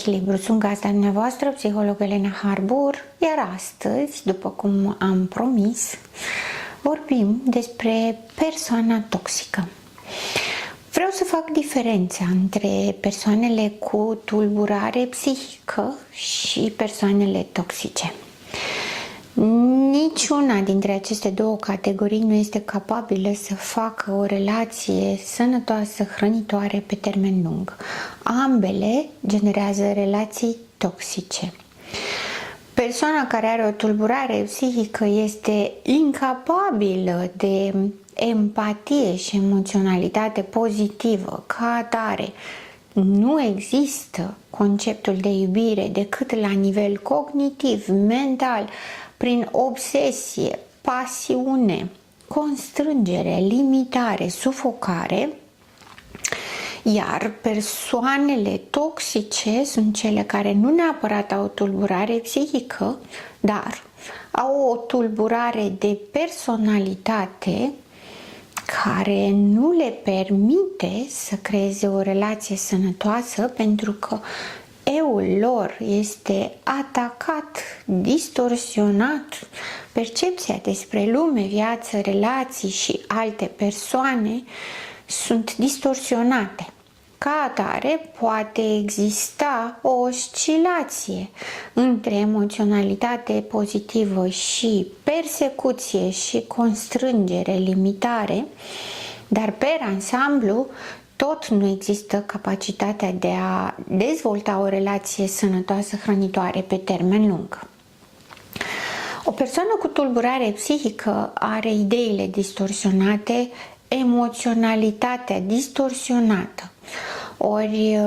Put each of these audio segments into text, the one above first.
echilibru. Sunt gazda dumneavoastră, psiholog Elena Harbour, iar astăzi, după cum am promis, vorbim despre persoana toxică. Vreau să fac diferența între persoanele cu tulburare psihică și persoanele toxice. Niciuna dintre aceste două categorii nu este capabilă să facă o relație sănătoasă, hrănitoare pe termen lung. Ambele generează relații toxice. Persoana care are o tulburare psihică este incapabilă de empatie și emoționalitate pozitivă. Ca atare, nu există conceptul de iubire decât la nivel cognitiv, mental, prin obsesie, pasiune, constrângere, limitare, sufocare. Iar persoanele toxice sunt cele care nu neapărat au o tulburare psihică, dar au o tulburare de personalitate care nu le permite să creeze o relație sănătoasă, pentru că eu-ul lor este atacat, distorsionat, percepția despre lume, viață, relații și alte persoane sunt distorsionate. Ca atare, poate exista o oscilație între emoționalitate pozitivă și persecuție și constrângere, limitare, dar pe ansamblu tot nu există capacitatea de a dezvolta o relație sănătoasă, hrănitoare pe termen lung. O persoană cu tulburare psihică are ideile distorsionate, emoționalitatea distorsionată. Ori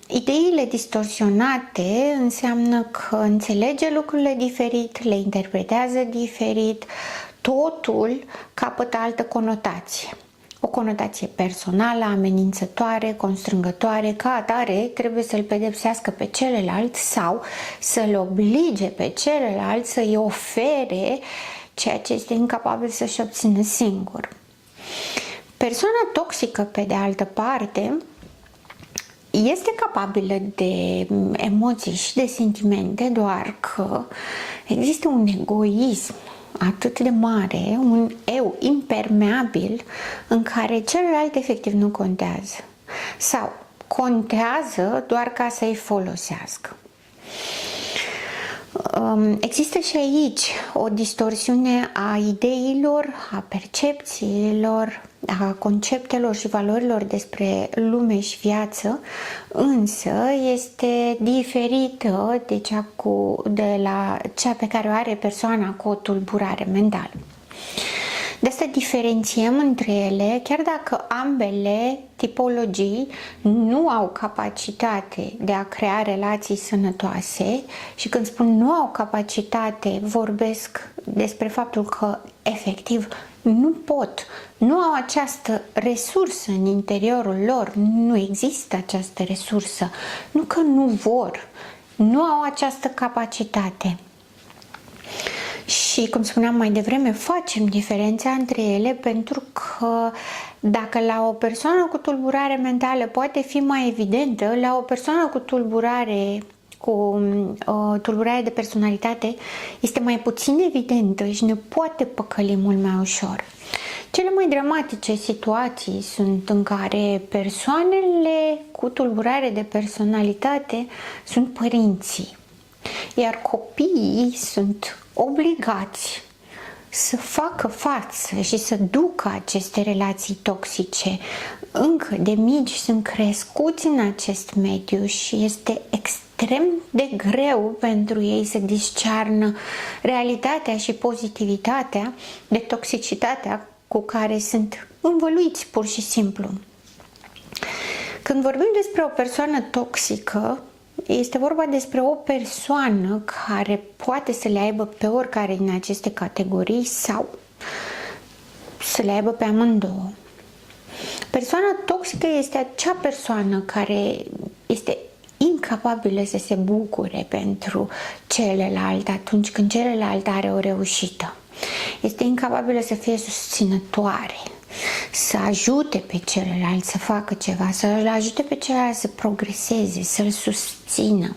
ideile distorsionate înseamnă că înțelege lucrurile diferit, le interpretează diferit, totul capătă altă conotație. O conotație personală, amenințătoare, constrângătoare, ca atare trebuie să-l pedepsească pe celălalt sau să-l oblige pe celălalt să-i ofere ceea ce este incapabil să-și obțină singur. Persoana toxică, pe de altă parte, este capabilă de emoții și de sentimente, doar că există un egoism atât de mare, un eu impermeabil în care celălalt efectiv nu contează sau contează doar ca să-i folosească. Există și aici o distorsiune a ideilor, a percepțiilor, a conceptelor și valorilor despre lume și viață, însă este diferită de la cea pe care o are persoana cu o tulburare mentală. De asta diferențiem între ele, chiar dacă ambele tipologii nu au capacitate de a crea relații sănătoase, și când spun nu au capacitate, vorbesc despre faptul că efectiv nu pot, nu au această resursă în interiorul lor, nu există această resursă, nu că nu vor, nu au această capacitate. Și, cum spuneam mai devreme, facem diferența între ele pentru că dacă la o persoană cu tulburare mentală poate fi mai evidentă, la o persoană cu tulburare de personalitate este mai puțin evidentă și ne poate păcăli mult mai ușor. Cele mai dramatice situații sunt în care persoanele cu tulburare de personalitate sunt părinții, iar copiii sunt obligați să facă față și să ducă aceste relații toxice. Încă de mici sunt crescuți în acest mediu și este extrem de greu pentru ei să discearnă realitatea și pozitivitatea de toxicitatea cu care sunt învăluiți pur și simplu. Când vorbim despre o persoană toxică, este vorba despre o persoană care poate să le aibă pe oricare din aceste categorii sau să le aibă pe amândouă. Persoana toxică este acea persoană care este incapabilă să se bucure pentru celălalt atunci când celălalt are o reușită. Este incapabilă să fie susținătoare să ajute pe celălalt să facă ceva, să-l ajute pe celălalt să progreseze, să-l susțină.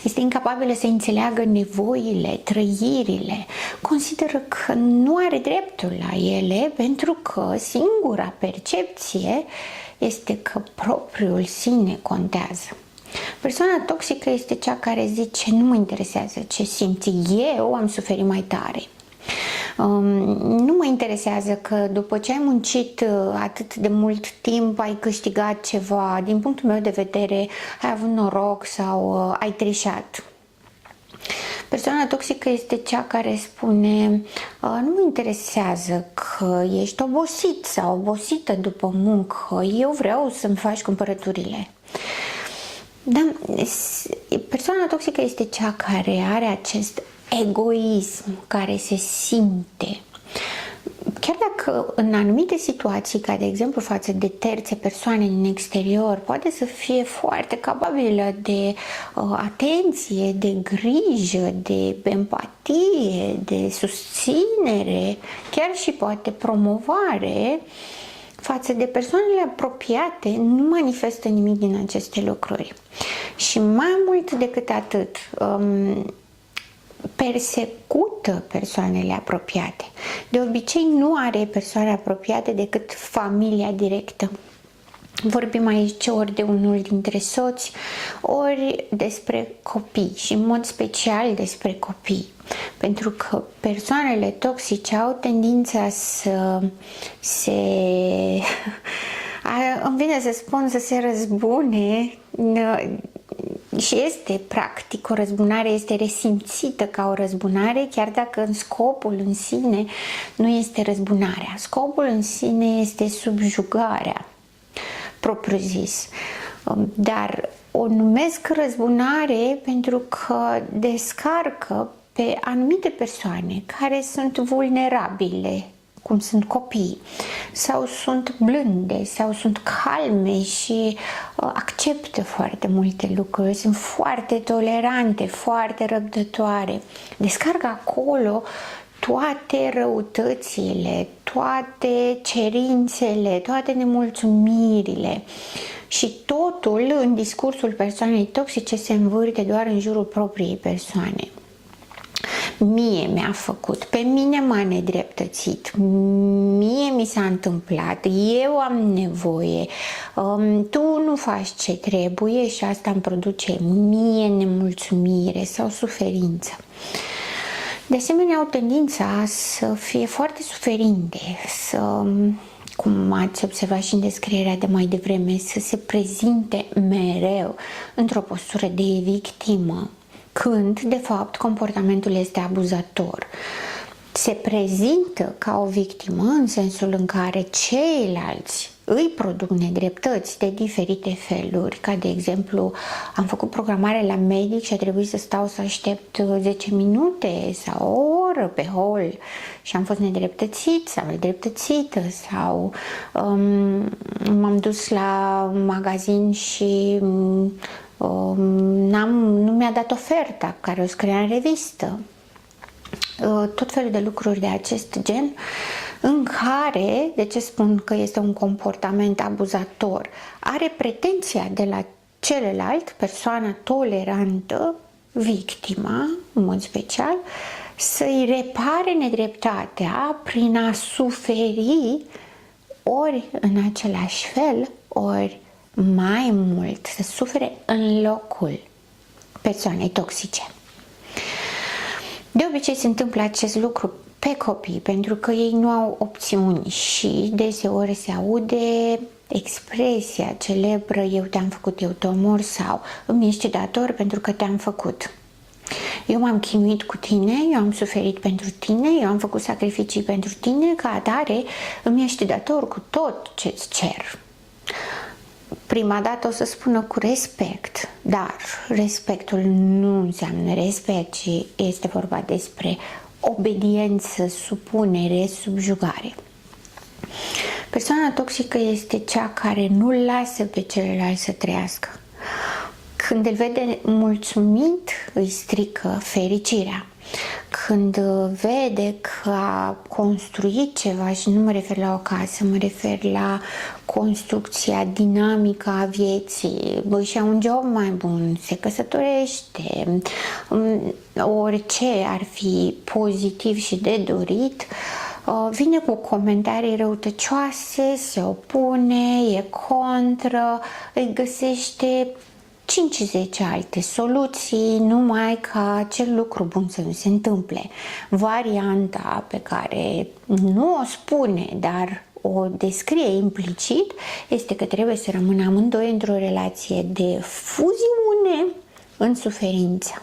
Este incapabilă să înțeleagă nevoile, trăirile, consideră că nu are dreptul la ele pentru că singura percepție este că propriul sine contează. Persoana toxică este cea care zice: nu mă interesează ce simt eu, am suferit mai tare. Nu mă interesează că după ce ai muncit atât de mult timp ai câștigat ceva, din punctul meu de vedere ai avut noroc sau ai trișat. Persoana toxică este cea care spune: nu mă interesează că ești obosit sau obosită după muncă, eu vreau să-mi faci cumpărăturile. Dar persoana toxică este cea care are acest egoism, care se simte. Chiar dacă în anumite situații, ca de exemplu față de terțe persoane din exterior, poate să fie foarte capabilă de atenție, de grijă, de empatie, de susținere, chiar și poate promovare, față de persoanele apropiate nu manifestă nimic din aceste lucruri. Și mai mult decât atât, persecută persoanele apropiate. De obicei nu are persoane apropiate decât familia directă. Vorbim aici ori de unul dintre soți, ori despre copii și în mod special despre copii. Pentru că persoanele toxice au tendința să se... îmi vine să spun să se răzbune și este practic o răzbunare, este resimțită ca o răzbunare, chiar dacă în scopul în sine nu este răzbunarea. Scopul în sine este subjugarea, propriu zis. Dar o numesc răzbunare pentru că descarcă pe anumite persoane care sunt vulnerabile, cum sunt copii, sau sunt blânde, sau sunt calme și acceptă foarte multe lucruri, sunt foarte tolerante, foarte răbdătoare. Descarcă acolo toate răutățile, toate cerințele, toate nemulțumirile și totul în discursul persoanei toxice se învârte doar în jurul propriei persoane. Mie mi-a făcut, pe mine m-a nedreptățit, mie mi s-a întâmplat, eu am nevoie, tu nu faci ce trebuie și asta îmi produce mie nemulțumire sau suferință. De asemenea, au tendința să fie foarte suferinte, să, cum ați observat și în descrierea de mai devreme, să se prezinte mereu într-o postură de victimă, când, de fapt, comportamentul este abuzator. Se prezintă ca o victimă în sensul în care ceilalți îi produc nedreptăți de diferite feluri, ca de exemplu, am făcut programare la medic și a trebuit să stau să aștept 10 minute sau o oră pe hol și am fost nedreptățit sau nedreptățită sau m-am dus la magazin și nu mi-a dat oferta care o scria în revistă. Tot felul de lucruri de acest gen în care, de ce spun că este un comportament abuzator, are pretenția de la celălalt, persoana tolerantă, victima, în mod special, să-i repare nedreptatea prin a suferi ori în același fel, ori mai mult, să sufere în locul persoanei toxice. De obicei se întâmplă acest lucru pe copii, pentru că ei nu au opțiuni și deseori se aude expresia celebră: eu te-am făcut, eu te omor, sau îmi ești dator pentru că te-am făcut. Eu m-am chinuit cu tine, eu am suferit pentru tine, eu am făcut sacrificii pentru tine, ca atare îmi ești dator cu tot ce-ți cer. Prima dată o să spună cu respect, dar respectul nu înseamnă respect, ci este vorba despre obediență, supunere, subjugare. Persoana toxică este cea care nu lasă pe celălalt să trăiască. Când îl vede mulțumit, îi strică fericirea. când vede că a construit ceva, și nu mă refer la o casă, mă refer la construcția dinamică a vieții, își ia un job mai bun, se căsătorește, orice ar fi pozitiv și de dorit, vine cu comentarii răutăcioase, se opune, e contră, îi găsește 5-10 alte soluții numai ca acel lucru bun să nu se întâmple. Varianta pe care nu o spune, dar o descrie implicit, este că trebuie să rămână amândoi într-o relație de fuziune în suferință.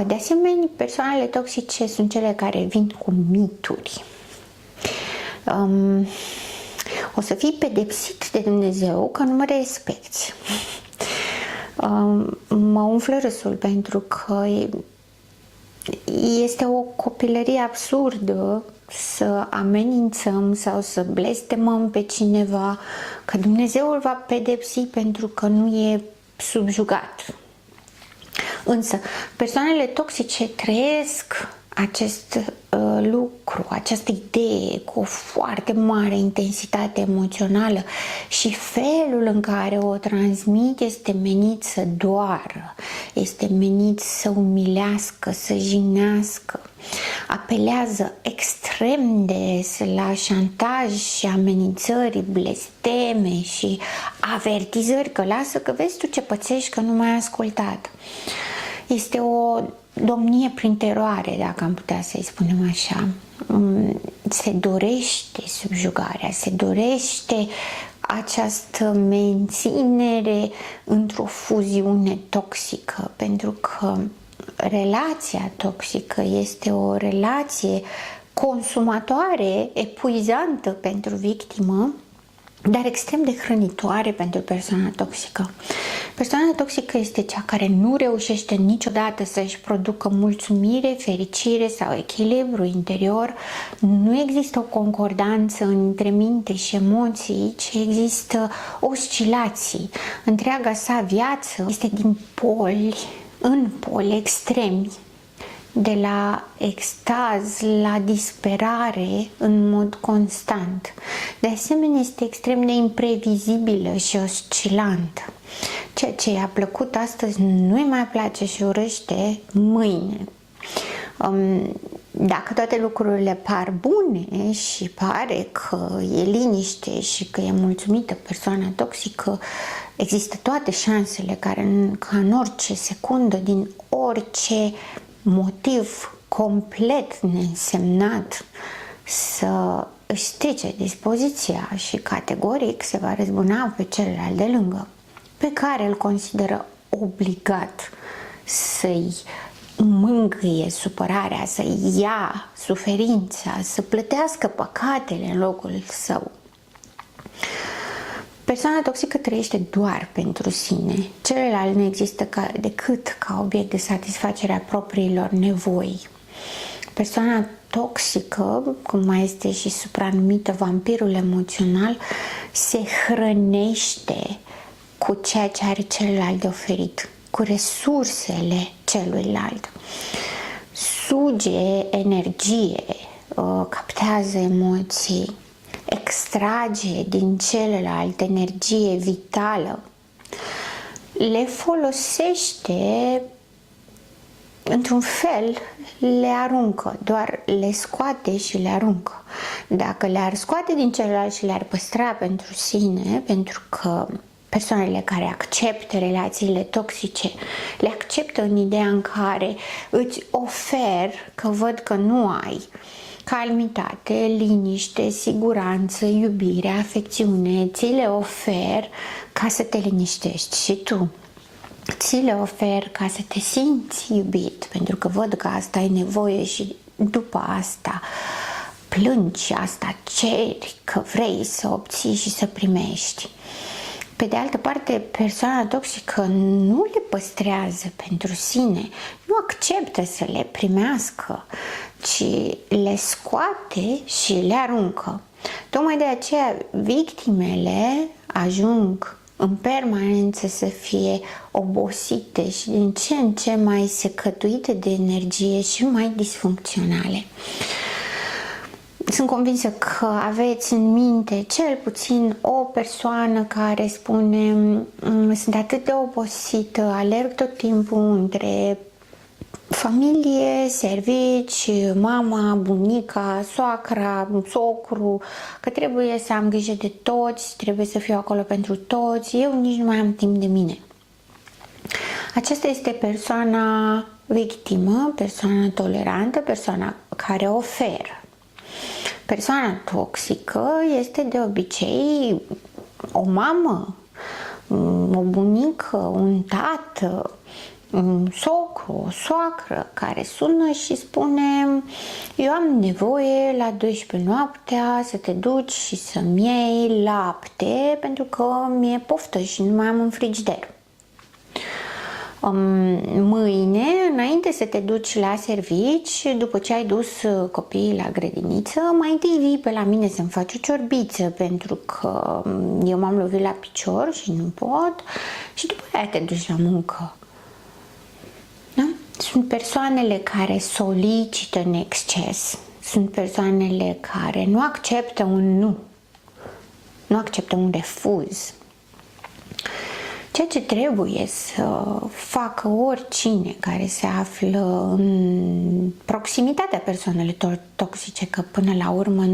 De asemenea, persoanele toxice sunt cele care vin cu mituri. O să fii pedepsit de Dumnezeu că nu mă respecti. Mă umflă râsul pentru că este o copilărie absurdă să amenințăm sau să blestemăm pe cineva, că Dumnezeu îl va pedepsi pentru că nu e subjugat. Însă, persoanele toxice trăiesc acest lucru, această idee cu o foarte mare intensitate emoțională și felul în care o transmit este menit să doară, este menit să umilească, să jignească. Apelează extrem des la șantaj și amenințări, blesteme și avertizări că lasă că vezi tu ce pățești că nu m-ai ascultat. Este o domnie prin teroare, dacă am putea să-i spunem așa. Se dorește subjugarea, se dorește această menținere într-o fuziune toxică, pentru că relația toxică este o relație consumatoare, epuizantă pentru victimă, dar extrem de hrănitoare pentru persoana toxică. Persoana toxică este cea care nu reușește niciodată să-și producă mulțumire, fericire sau echilibru interior. Nu există o concordanță între minte și emoții, ci există oscilații. Întreaga sa viață este din poli în poli extremi, de la extaz la disperare în mod constant. De asemenea, este extrem de imprevizibilă și oscilantă. Ceea ce i-a plăcut astăzi nu-i mai place și urăște mâine. Dacă toate lucrurile par bune și pare că e liniște și că e mulțumită persoana toxică, există toate șansele ca în orice secundă, din orice motiv complet neînsemnat, să își strice dispoziția și categoric se va răzbuna pe celălalt de lângă, pe care îl consideră obligat să-i mângâie supărarea, să-i ia suferința, să plătească păcatele în locul său. Persoana toxică trăiește doar pentru sine. Celălalt nu există decât ca obiect de satisfacere a propriilor nevoi. Persoana toxică, cum mai este și supranumită vampirul emoțional, se hrănește cu ceea ce are celălalt de oferit, cu resursele celuilalt. Suge energie, captează emoții, extrage din celălalt energie vitală, le folosește într-un fel, le aruncă, doar le scoate și le aruncă. Dacă le-ar scoate din celălalt și le-ar păstra pentru sine, pentru că persoanele care acceptă relațiile toxice le acceptă în ideea în care îți ofer, că văd că nu ai calmitate, liniște, siguranță, iubire, afecțiune, ți le ofer ca să te liniștești și tu. Ți le ofer ca să te simți iubit, pentru că văd că asta ai nevoie și după asta plângi, asta ceri, că vrei să obții și să primești. Pe de altă parte, persoana toxică nu le păstrează pentru sine, nu acceptă să le primească, ci le scoate și le aruncă. Tocmai de aceea victimele ajung în permanență să fie obosite și din ce în ce mai secătuite de energie și mai disfuncționale. Sunt convinsă că aveți în minte cel puțin o persoană care spune: sunt atât de obosită, alerg tot timpul între familie, servici, mama, bunica, soacra, socru, că trebuie să am grijă de toți, trebuie să fiu acolo pentru toți, eu nici nu mai am timp de mine. Aceasta este persoana victimă, persoana tolerantă, persoana care oferă. Persoana toxică este de obicei o mamă, o bunică, un tată, un socru, o soacră care sună și spune: eu am nevoie la 12 noaptea să te duci și să-mi iei lapte pentru că mi-e poftă și nu mai am în frigider. Mâine, înainte să te duci la servici, după ce ai dus copiii la grădiniță, mai întâi vii pe la mine să-mi faci o ciorbiță pentru că eu m-am lovit la picior și nu pot, și după aia te duci la muncă. Da? Sunt persoanele care solicită în exces, sunt persoanele care nu acceptă un nu, nu acceptă un refuz. Ceea ce trebuie să facă oricine care se află în proximitatea persoanelor toxice, că până la urmă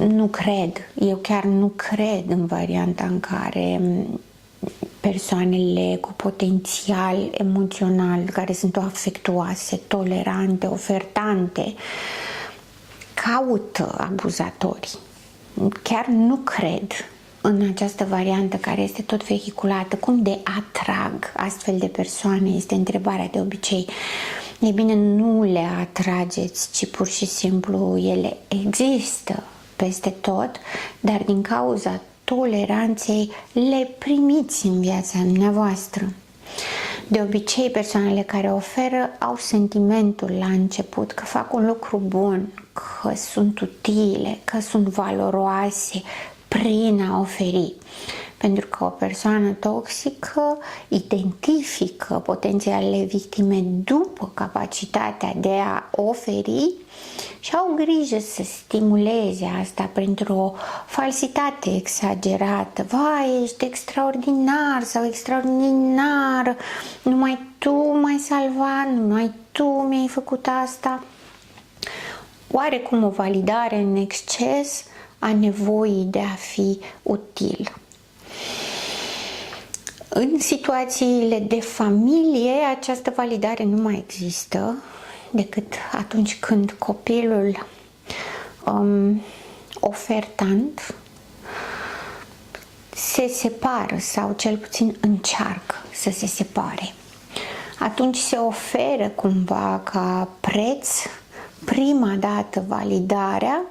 nu cred, eu chiar nu cred în varianta în care persoanele cu potențial emoțional, care sunt afectuoase, tolerante, ofertante, caută abuzatori. Chiar nu cred în această variantă care este tot vehiculată. Cum de atrag astfel de persoane? Este întrebarea de obicei. Ei bine, nu le atrageți, ci pur și simplu ele există peste tot, dar din cauza toleranței le primiți în viața dumneavoastră. De obicei, persoanele care oferă au sentimentul la început că fac un lucru bun, că sunt utile, că sunt valoroase prin a oferi. Pentru că o persoană toxică identifică potențialele victime după capacitatea de a oferi și au grijă să stimuleze asta printr-o falsitate exagerată. Vai, ești extraordinar sau extraordinară, numai tu m-ai salvat, numai tu mi-ai făcut asta. Oarecum o validare în exces a nevoii de a fi util. În situațiile de familie, această validare nu mai există decât atunci când copilul ofertant se separă sau cel puțin încearcă să se separe. Atunci se oferă cumva ca preț prima dată validarea.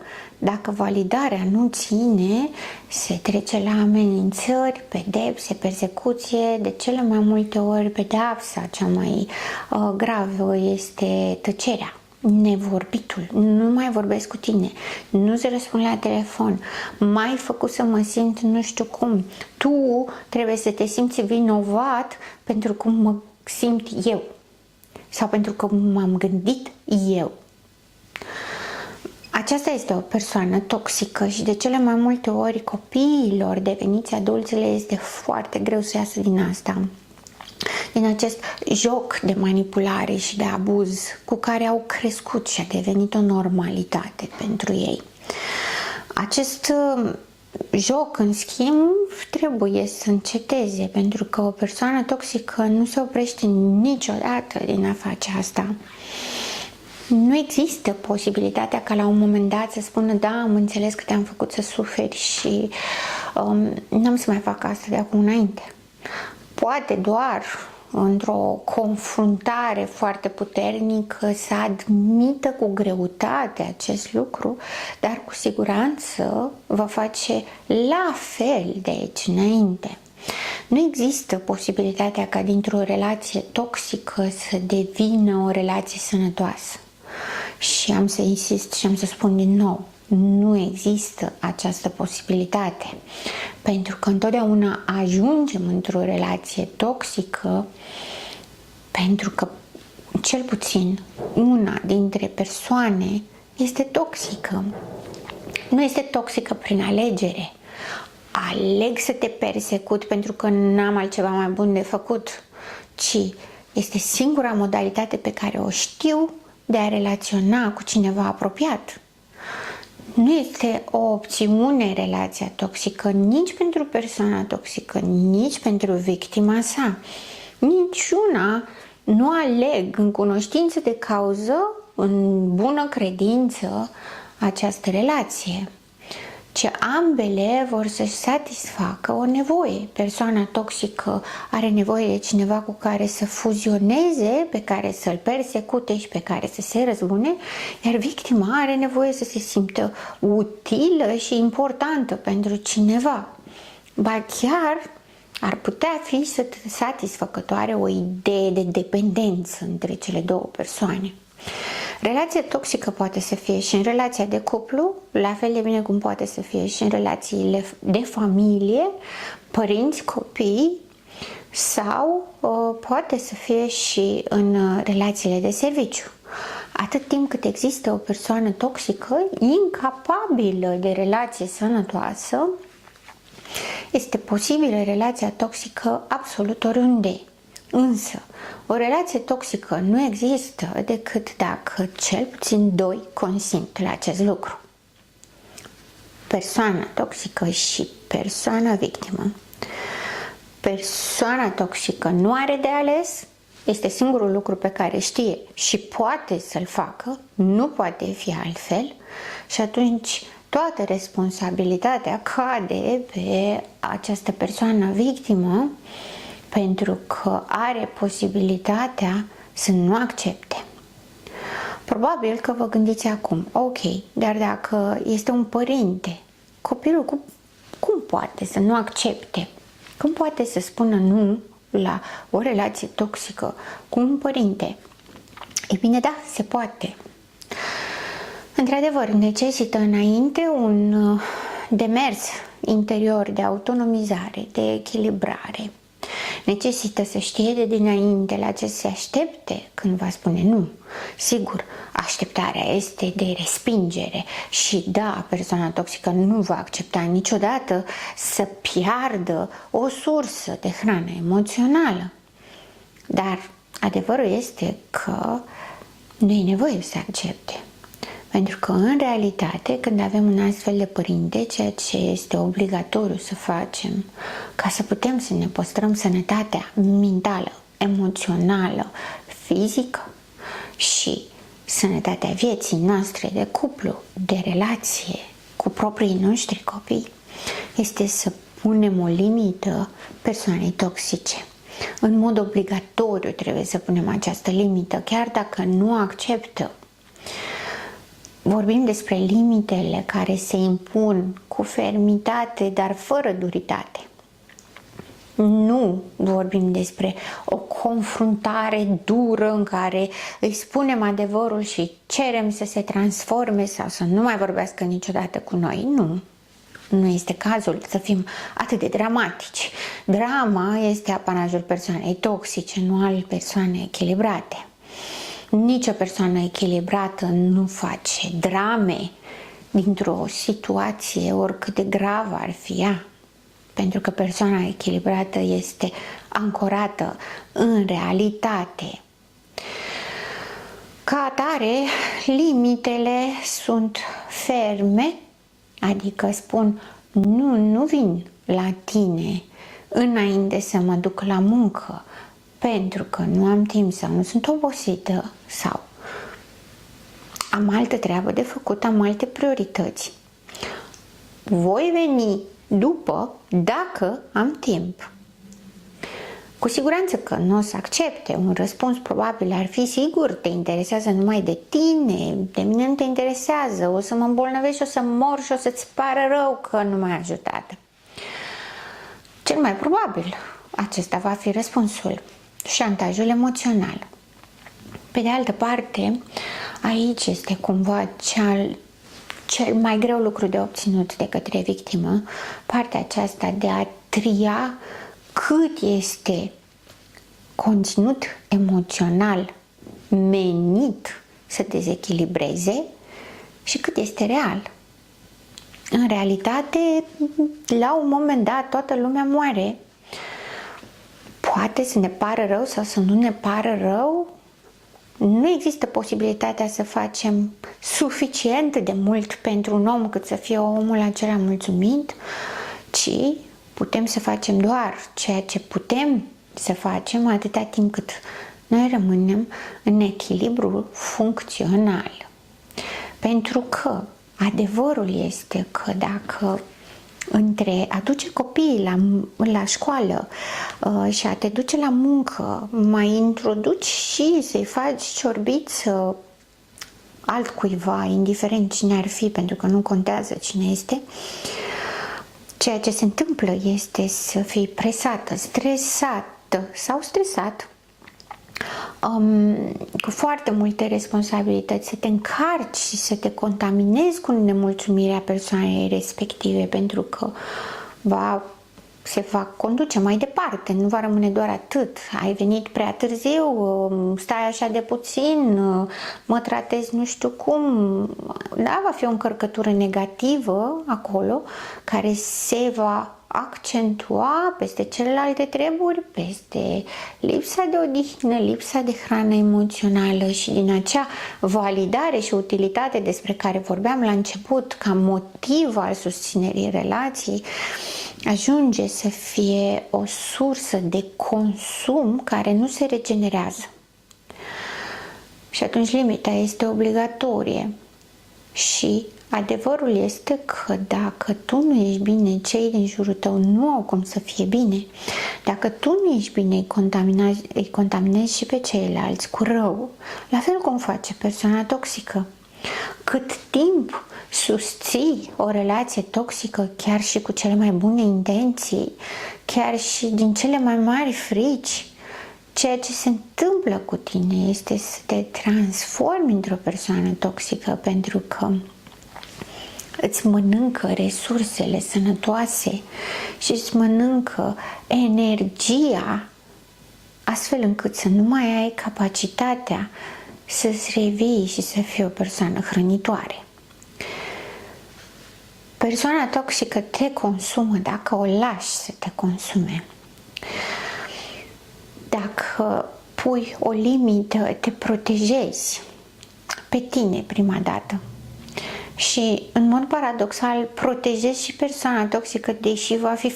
Dacă validarea nu ține, se trece la amenințări, pedepse, persecuție. De cele mai multe ori, pedeapsa cea mai gravă este tăcerea, nevorbitul. Nu mai vorbesc cu tine, nu-ți răspund la telefon, m-ai făcut să mă simt nu știu cum. Tu trebuie să te simți vinovat pentru cum mă simt eu sau pentru că m-am gândit eu. Aceasta este o persoană toxică și de cele mai multe ori copiilor deveniți adulți le este foarte greu să iasă din asta, din acest joc de manipulare și de abuz cu care au crescut și a devenit o normalitate pentru ei. Acest joc, în schimb, trebuie să înceteze, pentru că o persoană toxică nu se oprește niciodată din a face asta. Nu există posibilitatea ca la un moment dat să spună: da, am înțeles că te-am făcut să suferi și n-am să mai fac asta de acum înainte. Poate doar într-o confruntare foarte puternică să admită cu greutate acest lucru, dar cu siguranță va face la fel de aici înainte. Nu există posibilitatea ca dintr-o relație toxică să devină o relație sănătoasă. Și am să insist și am să spun din nou, nu există această posibilitate. Pentru că întotdeauna ajungem într-o relație toxică pentru că cel puțin una dintre persoane este toxică. Nu este toxică prin alegere. Aleg să te persecut pentru că n-am altceva mai bun de făcut, ci este singura modalitate pe care o știu de a relaționa cu cineva apropiat. Nu este o opțiune relația toxică nici pentru persoana toxică, nici pentru victima sa. Niciuna nu aleg în cunoștință de cauză, în bună credință, această relație, ci ambele vor să-și satisfacă o nevoie. Persoana toxică are nevoie de cineva cu care să fuzioneze, pe care să-l persecute și pe care să se răzbune, iar victima are nevoie să se simtă utilă și importantă pentru cineva. Ba chiar ar putea fi satisfăcătoare o idee de dependență între cele două persoane. Relația toxică poate să fie și în relația de cuplu, la fel de bine cum poate să fie și în relațiile de familie, părinți, copii, sau poate să fie și în relațiile de serviciu. Atât timp cât există o persoană toxică, incapabilă de relație sănătoasă, este posibilă relația toxică absolut oriunde. Însă, o relație toxică nu există decât dacă cel puțin doi consimt la acest lucru. Persoana toxică și persoana victimă. Persoana toxică nu are de ales, este singurul lucru pe care știe și poate să-l facă, nu poate fi altfel, și atunci toată responsabilitatea cade pe această persoană victimă, pentru că are posibilitatea să nu accepte. Probabil că vă gândiți acum, ok, dar dacă este un părinte, copilul cum poate să nu accepte? Cum poate să spună nu la o relație toxică cu un părinte? Ei bine, da, se poate. Într-adevăr, necesită înainte un demers interior de autonomizare, de echilibrare. Necesită să știe de dinainte la ce se aștepte când va spune nu. Sigur, așteptarea este de respingere și da, persoana toxică nu va accepta niciodată să piardă o sursă de hrană emoțională. Dar adevărul este că nu e nevoie să accepte. Pentru că, în realitate, când avem un astfel de părinte, ceea ce este obligatoriu să facem ca să putem să ne păstrăm sănătatea mentală, emoțională, fizică și sănătatea vieții noastre de cuplu, de relație cu proprii noștri copii, este să punem o limită persoanei toxice. În mod obligatoriu trebuie să punem această limită, chiar dacă nu acceptă. Vorbim despre limitele care se impun cu fermitate, dar fără duritate. Nu vorbim despre o confruntare dură în care îi spunem adevărul și cerem să se transforme sau să nu mai vorbească niciodată cu noi. Nu. Nu este cazul să fim atât de dramatici. Drama este apanajul persoanei toxice, nu al persoanei echilibrate. Nici o persoană echilibrată nu face drame dintr-o situație oricât de gravă ar fi ea. Pentru că persoana echilibrată este ancorată în realitate. Ca atare, limitele sunt ferme, adică spun nu vin la tine înainte să mă duc la muncă, pentru că nu am timp sau nu sunt obosită sau am altă treabă de făcut, am alte priorități. Voi veni după dacă am timp. Cu siguranță că nu o să accepte. Un răspuns probabil ar fi sigur, te interesează numai de tine, de mine nu te interesează, o să mă îmbolnăvesc și o să mor și o să-ți pară rău că nu m-ai ajutat. Cel mai probabil acesta va fi răspunsul. Șantajul emoțional. Pe de altă parte, aici este cumva cel mai greu lucru de obținut de către victimă, partea aceasta de a tria cât este conținut emoțional menit să dezechilibreze și cât este real. În realitate, la un moment dat, toată lumea moare. Poate să ne pară rău sau să nu ne pară rău. Nu există posibilitatea să facem suficient de mult pentru un om cât să fie omul acela mulțumit, ci putem să facem doar ceea ce putem să facem atâta timp cât noi rămânem în echilibru funcțional. Pentru că adevărul este că dacă între a duce copiii la școală și a te duce la muncă, mai introduci și să-i faci ciorbiță altcuiva, indiferent cine ar fi, pentru că nu contează cine este, ceea ce se întâmplă este să fii presată, stresată sau stresat, cu foarte multe responsabilități, să te încarci și să te contaminezi cu nemulțumirea persoanei respective, pentru că se va conduce mai departe, nu va rămâne doar atât. Ai venit prea târziu, stai așa de puțin, mă tratezi nu știu cum. Da, va fi o încărcătură negativă acolo, care se va accentua peste celelalte treburi, peste lipsa de odihnă, lipsa de hrană emoțională și din acea validare și utilitate despre care vorbeam la început ca motiv al susținerii relației, ajunge să fie o sursă de consum care nu se regenerează. Și atunci limita este obligatorie. Și adevărul este că dacă tu nu ești bine, cei din jurul tău nu au cum să fie bine. Dacă tu nu ești bine, îi contaminezi și pe ceilalți cu rău. La fel cum face persoana toxică. Cât timp susții o relație toxică, chiar și cu cele mai bune intenții, chiar și din cele mai mari frici, ceea ce se întâmplă cu tine este să te transformi într-o persoană toxică, pentru că îți mănâncă resursele sănătoase și îți mănâncă energia, astfel încât să nu mai ai capacitatea să-ți revii și să fii o persoană hrănitoare. Persoana toxică te consumă dacă o lași să te consume. Dacă pui o limită, te protejezi pe tine prima dată. Și, în mod paradoxal, protejezi și persoana toxică, deși va fi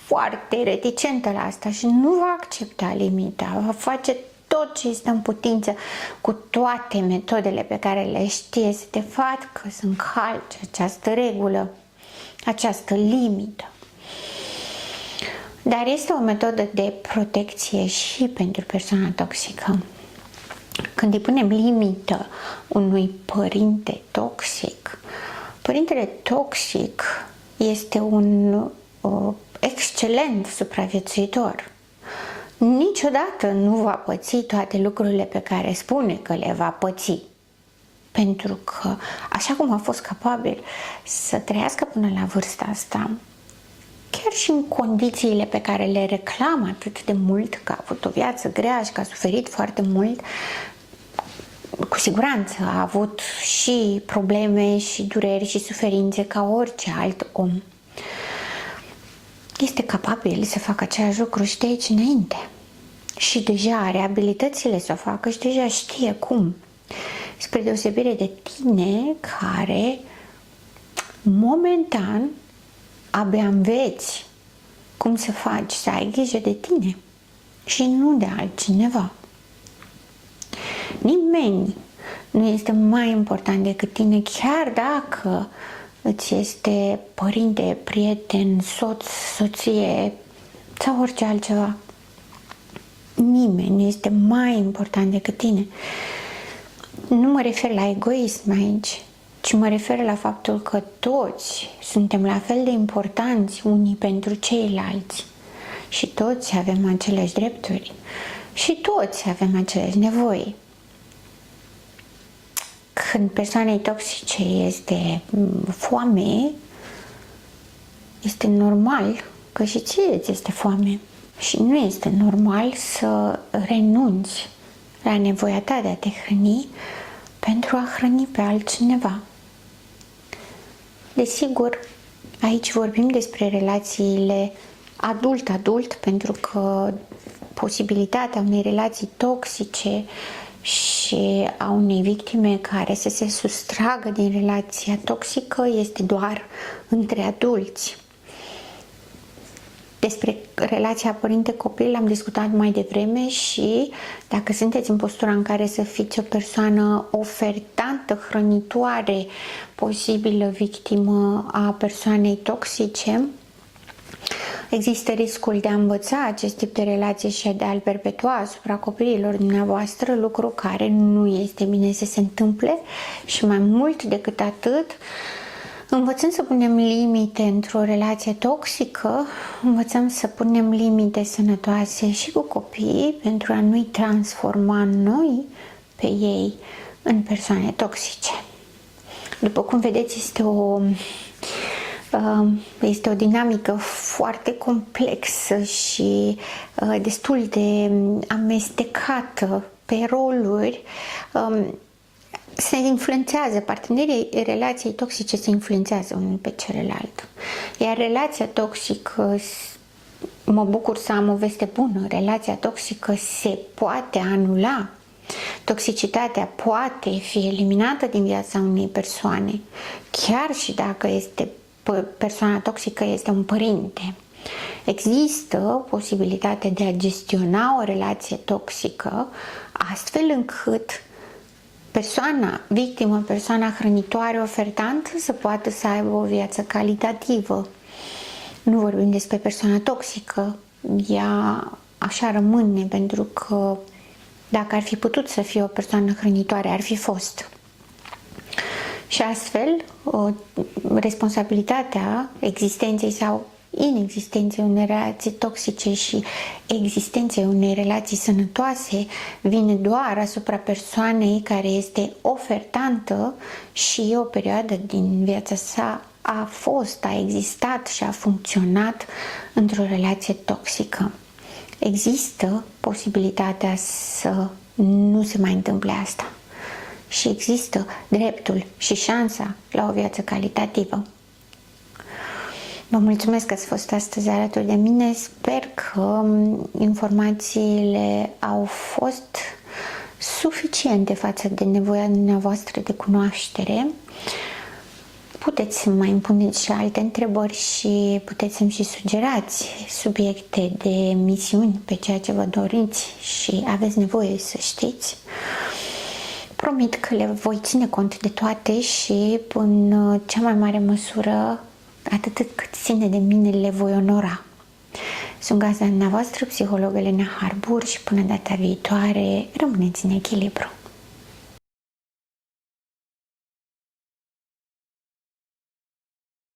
foarte reticentă la asta și nu va accepta limita, va face tot ce este în putință cu toate metodele pe care le știe să te facă să încalci această regulă, această limită. Dar este o metodă de protecție și pentru persoana toxică. Când îi punem limită unui părinte toxic, părintele toxic este un excelent supraviețuitor. Niciodată nu va păți toate lucrurile pe care spune că le va păți. Pentru că, așa cum a fost capabil să trăiască până la vârsta asta, chiar și în condițiile pe care le reclamă atât de mult, că a avut o viață grea și că a suferit foarte mult, cu siguranță a avut și probleme și dureri și suferințe ca orice alt om. Este capabil să facă același lucru și de aici înainte. Și deja are abilitățile să o facă și deja știe cum. Spre deosebire de tine, care momentan abia înveți cum să faci, să ai grijă de tine și nu de altcineva. Nimeni nu este mai important decât tine, chiar dacă îți este părinte, prieten, soț, soție sau orice altceva. Nimeni nu este mai important decât tine. Nu mă refer la egoism aici, ci mă refer la faptul că toți suntem la fel de importanți unii pentru ceilalți și toți avem aceleași drepturi și toți avem aceleași nevoi. când persoanei toxice este foame, este normal că și ție ți este foame. Și nu este normal să renunți la nevoia ta de a te hrăni pentru a hrăni pe altcineva. Desigur, aici vorbim despre relațiile adult-adult, pentru că posibilitatea unei relații toxice și a unei victime care să se sustragă din relația toxică este doar între adulți. Despre relația părinte-copil am discutat mai devreme și dacă sunteți în postura în care să fiți o persoană ofertantă, hrănitoare, posibilă victimă a persoanei toxice, există riscul de a învăța acest tip de relație și de a-l perpetua asupra copiilor dumneavoastră, lucru care nu este bine să se întâmple și mai mult decât atât, învățând să punem limite într-o relație toxică, învățăm să punem limite sănătoase și cu copiii pentru a nu-i transforma noi pe ei în persoane toxice. După cum vedeți, este o dinamică foarte complexă și destul de amestecată pe roluri. Se influențează, partenerii relației toxice se influențează unul pe celălalt. Iar relația toxică, mă bucur să am o veste bună, relația toxică se poate anula. Toxicitatea poate fi eliminată din viața unei persoane, chiar și dacă persoana toxică este un părinte. Există posibilitatea de a gestiona o relație toxică astfel încât persoana victimă, persoana hrănitoare, ofertantă să poată să aibă o viață calitativă. Nu vorbim despre persoana toxică, ea așa rămâne, pentru că dacă ar fi putut să fie o persoană hrănitoare, ar fi fost. Și astfel, responsabilitatea existenței sau inexistenței unei relații toxice și existenței unei relații sănătoase vine doar asupra persoanei care este ofertantă și o perioadă din viața sa a existat și a funcționat într-o relație toxică. Există posibilitatea să nu se mai întâmple asta și există dreptul și șansa la o viață calitativă. Vă mulțumesc că ați fost astăzi alături de mine. Sper că informațiile au fost suficiente față de nevoia dumneavoastră de cunoaștere. Puteți să mai îmi puneți și alte întrebări și puteți să-mi și sugerați subiecte de emisiuni pe ceea ce vă doriți și aveți nevoie să știți. Promit că le voi ține cont de toate și în cea mai mare măsură, atât cât ține de mine, le voi onora. Sunt gazda dumneavoastră, psihologă Elena Harbur, și până data viitoare, rămâneți în echilibru.